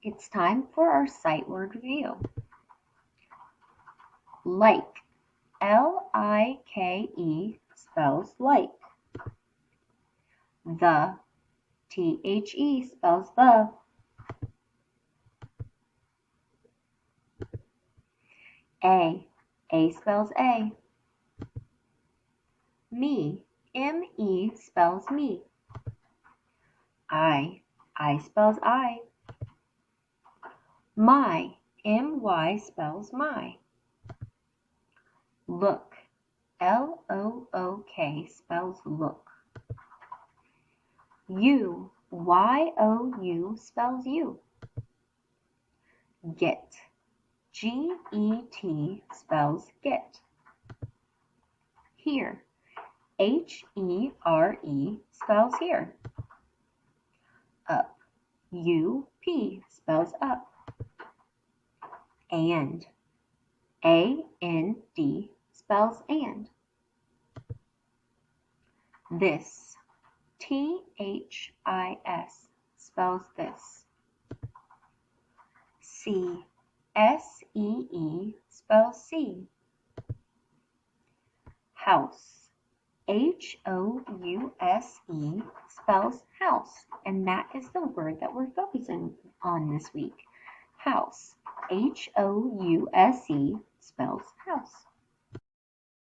It's time for our sight word review. Like, L-I-K-E spells like. The, T-H-E spells the. A spells a. Me, M-E spells me. I spells I. My, M-Y spells my. Look, L-O-O-K spells look. You, Y-O-U spells you. Get, G-E-T spells get. Here, H-E-R-E spells here. Up, U-P spells up. And, A-N-D spells and. This, T-H-I-S spells this. See, S-E-E spells see. House, H-O-U-S-E spells house, and that is the word that we're focusing on this week. House, H-O-U-S-E spells house.